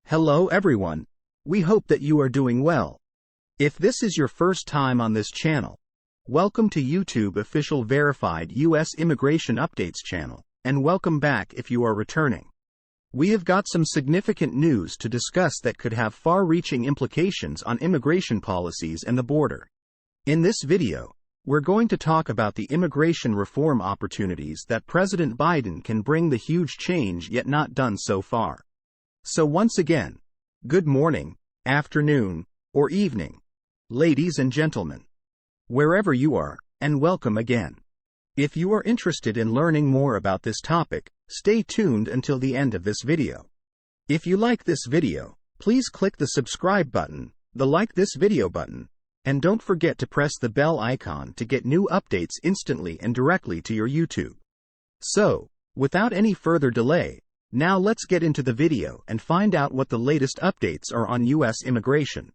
Hello everyone. We hope that you are doing well. If this is your first time on this channel, welcome to YouTube official verified US Immigration Updates channel, and welcome back if you are returning. We have got some significant news to discuss that could have far-reaching implications on immigration policies and the border. In this video, we're going to talk about the immigration reform opportunities that President Biden can bring the huge change yet not done so far. So once again, good morning, afternoon, or evening, ladies and gentlemen, wherever you are, and welcome again. If you are interested in learning more about this topic, stay tuned until the end of this video. If you like this video, please click the subscribe button, the like this video button, and don't forget to press the bell icon to get new updates instantly and directly to your YouTube. So, without any further delay, now let's get into the video and find out what the latest updates are on U.S. immigration.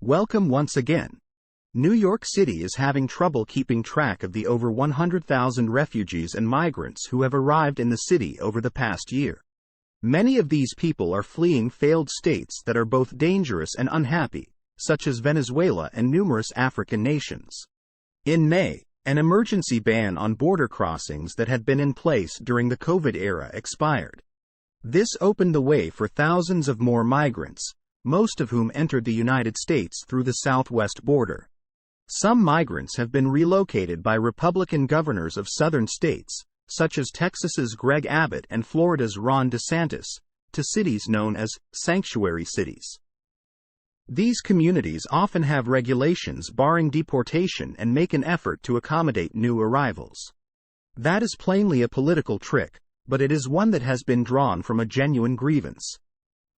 Welcome once again. New York City is having trouble keeping track of the over 100,000 refugees and migrants who have arrived in the city over the past year. Many of these people are fleeing failed states that are both dangerous and unhappy, such as Venezuela and numerous African nations. In May, an emergency ban on border crossings that had been in place during the COVID era expired. This opened the way for thousands of more migrants, most of whom entered the United States through the southwest border. Some migrants have been relocated by Republican governors of southern states, such as Texas's Greg Abbott and Florida's Ron DeSantis, to cities known as sanctuary cities. These communities often have regulations barring deportation and make an effort to accommodate new arrivals. That is plainly a political trick, but it is one that has been drawn from a genuine grievance.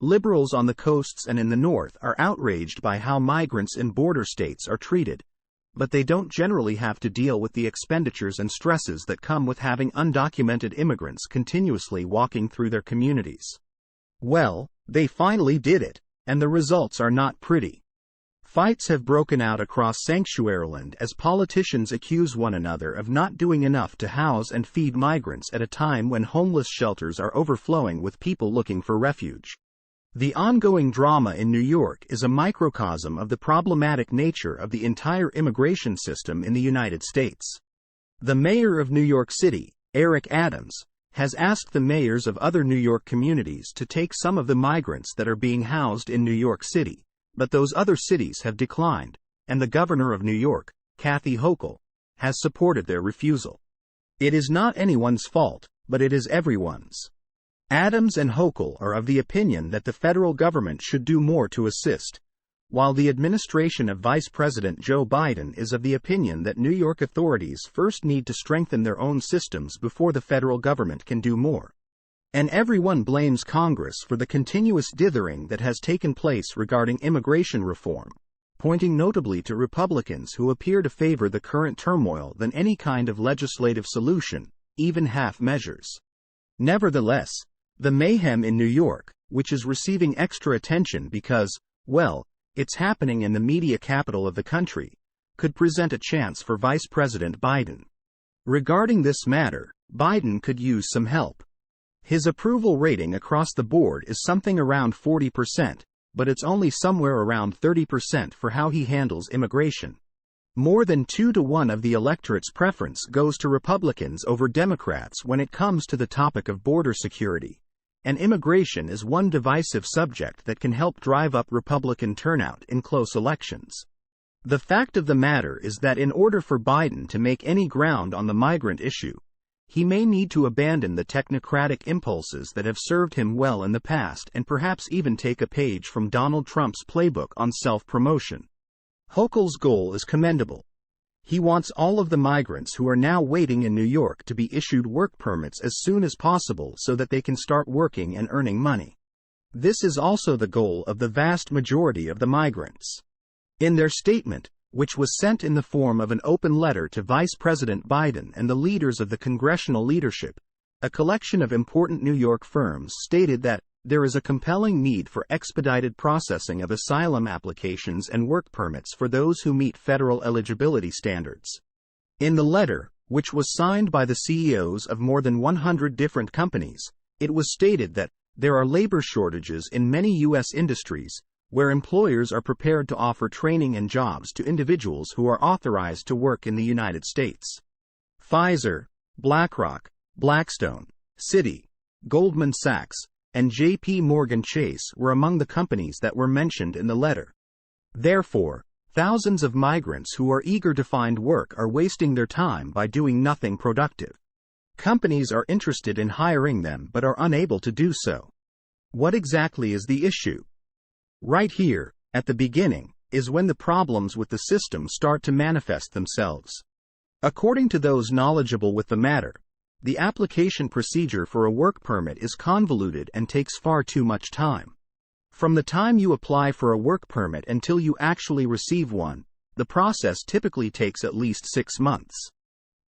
Liberals on the coasts and in the north are outraged by how migrants in border states are treated, but they don't generally have to deal with the expenditures and stresses that come with having undocumented immigrants continuously walking through their communities. Well, they finally did it, and the results are not pretty. Fights have broken out across Sanctuaryland as politicians accuse one another of not doing enough to house and feed migrants at a time when homeless shelters are overflowing with people looking for refuge. The ongoing drama in New York is a microcosm of the problematic nature of the entire immigration system in the United States. The mayor of New York City, Eric Adams, has asked the mayors of other New York communities to take some of the migrants that are being housed in New York City, but those other cities have declined, and the governor of New York, Kathy Hochul, has supported their refusal. It is not anyone's fault, but it is everyone's. Adams and Hochul are of the opinion that the federal government should do more to assist, while the administration of Vice President Joe Biden is of the opinion that New York authorities first need to strengthen their own systems before the federal government can do more. And everyone blames Congress for the continuous dithering that has taken place regarding immigration reform, pointing notably to Republicans who appear to favor the current turmoil than any kind of legislative solution, even half measures. Nevertheless, the mayhem in New York, which is receiving extra attention because, well, it's happening in the media capital of the country, could present a chance for Vice President Biden. Regarding this matter, Biden could use some help. His approval rating across the board is something around 40%, but it's only somewhere around 30% for how he handles immigration. More than 2-to-1 of the electorate's preference goes to Republicans over Democrats when it comes to the topic of border security, and immigration is one divisive subject that can help drive up Republican turnout in close elections. The fact of the matter is that in order for Biden to make any ground on the migrant issue, he may need to abandon the technocratic impulses that have served him well in the past and perhaps even take a page from Donald Trump's playbook on self-promotion. Hochul's goal is commendable. He wants all of the migrants who are now waiting in New York to be issued work permits as soon as possible so that they can start working and earning money. This is also the goal of the vast majority of the migrants. In their statement, which was sent in the form of an open letter to Vice President Biden and the leaders of the congressional leadership, a collection of important New York firms stated that there is a compelling need for expedited processing of asylum applications and work permits for those who meet federal eligibility standards. In the letter, which was signed by the CEOs of more than 100 different companies, it was stated that There are labor shortages in many U.S. industries, where employers are prepared to offer training and jobs to individuals who are authorized to work in the United States. Pfizer, BlackRock, Blackstone, Citi, Goldman Sachs, and J.P. Morgan Chase were among the companies that were mentioned in the letter. Therefore, thousands of migrants who are eager to find work are wasting their time by doing nothing productive. Companies are interested in hiring them but are unable to do so. What exactly is the issue? Right here, at the beginning, is when the problems with the system start to manifest themselves. According to those knowledgeable with the matter, the application procedure for a work permit is convoluted and takes far too much time. From the time you apply for a work permit until you actually receive one, the process typically takes at least 6 months.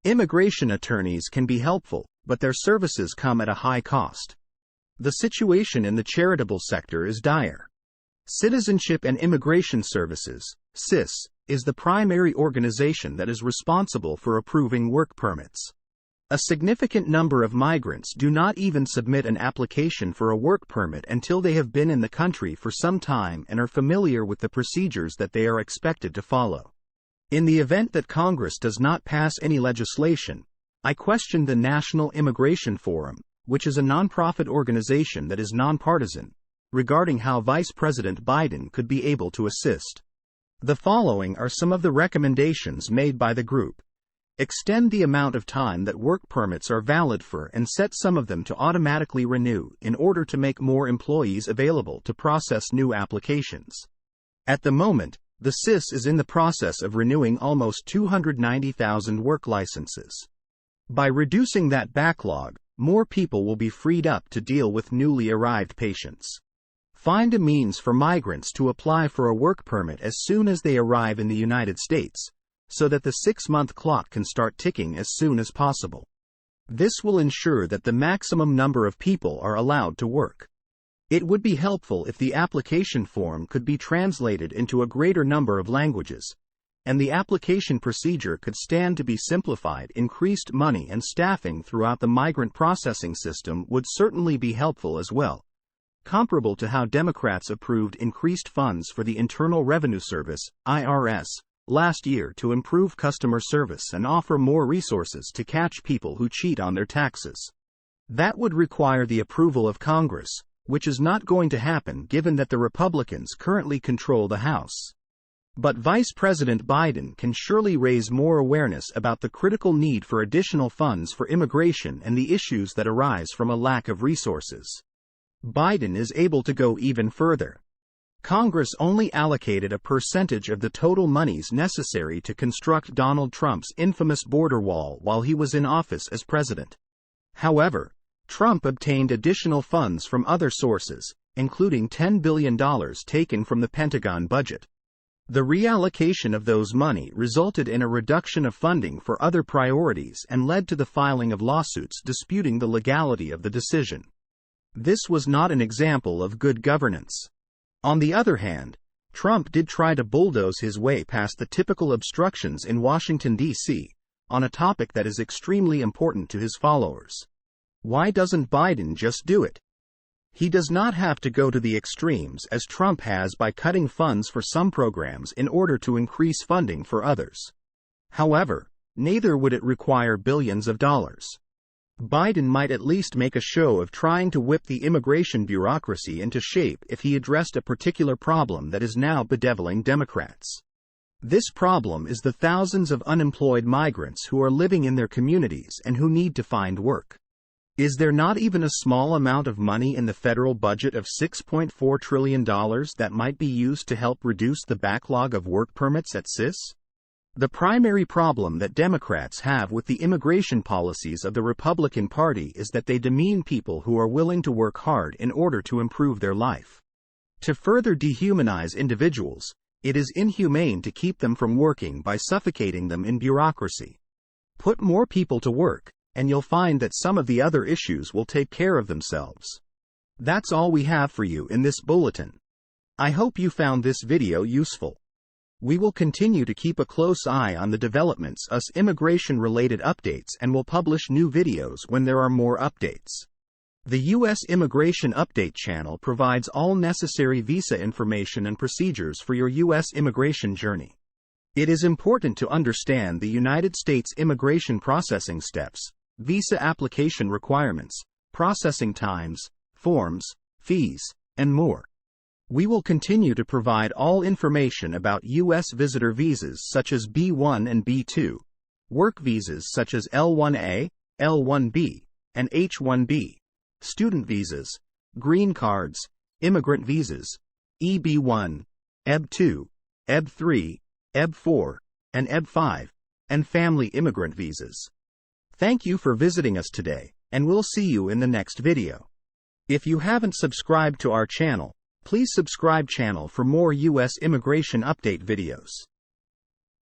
Immigration attorneys can be helpful, but their services come at a high cost. The situation in the charitable sector is dire. Citizenship and Immigration Services, CIS, is the primary organization that is responsible for approving work permits. A significant number of migrants do not even submit an application for a work permit until they have been in the country for some time and are familiar with the procedures that they are expected to follow. In the event that Congress does not pass any legislation, I question the National Immigration Forum, which is a nonprofit organization that is nonpartisan, regarding how Vice President Biden could be able to assist. The following are some of the recommendations made by the group. Extend the amount of time that work permits are valid for and set some of them to automatically renew in order to make more employees available to process new applications. At the moment, the CIS is in the process of renewing almost 290,000 work licenses. By reducing that backlog, more people will be freed up to deal with newly arrived patients. Find a means for migrants to apply for a work permit as soon as they arrive in the United States, so that the 6-month clock can start ticking as soon as possible. This will ensure that the maximum number of people are allowed to work. It would be helpful if the application form could be translated into a greater number of languages, and the application procedure could stand to be simplified. Increased money and staffing throughout the migrant processing system would certainly be helpful as well, comparable to how Democrats approved increased funds for the Internal Revenue Service, IRS, last year to improve customer service and offer more resources to catch people who cheat on their taxes. That would require the approval of Congress, which is not going to happen given that the Republicans currently control the House. But Vice President Biden can surely raise more awareness about the critical need for additional funds for immigration and the issues that arise from a lack of resources. Biden is able to go even further. Congress only allocated a percentage of the total monies necessary to construct Donald Trump's infamous border wall while he was in office as president. However, Trump obtained additional funds from other sources, including $10 billion taken from the Pentagon budget. The reallocation of those money resulted in a reduction of funding for other priorities and led to the filing of lawsuits disputing the legality of the decision. This was not an example of good governance. On the other hand, Trump did try to bulldoze his way past the typical obstructions in Washington, D.C., on a topic that is extremely important to his followers. Why doesn't Biden just do it? He does not have to go to the extremes as Trump has by cutting funds for some programs in order to increase funding for others. However, neither would it require billions of dollars. Biden might at least make a show of trying to whip the immigration bureaucracy into shape if he addressed a particular problem that is now bedeviling Democrats. This problem is the thousands of unemployed migrants who are living in their communities and who need to find work. Is there not even a small amount of money in the federal budget of $6.4 trillion that might be used to help reduce the backlog of work permits at CIS? The primary problem that Democrats have with the immigration policies of the Republican Party is that they demean people who are willing to work hard in order to improve their life. To further dehumanize individuals, it is inhumane to keep them from working by suffocating them in bureaucracy. Put more people to work, and you'll find that some of the other issues will take care of themselves. That's all we have for you in this bulletin. I hope you found this video useful. We will continue to keep a close eye on the developments as immigration-related updates and will publish new videos when there are more updates. The U.S. Immigration Update channel provides all necessary visa information and procedures for your U.S. immigration journey. It is important to understand the United States immigration processing steps, visa application requirements, processing times, forms, fees, and more. We will continue to provide all information about U.S. visitor visas such as B1 and B2, work visas such as L1A, L1B, and H1B, student visas, green cards, immigrant visas, EB1, EB2, EB3, EB4, and EB5, and family immigrant visas. Thank you for visiting us today, and we'll see you in the next video. If you haven't subscribed to our channel, please subscribe channel for more U.S. immigration update videos.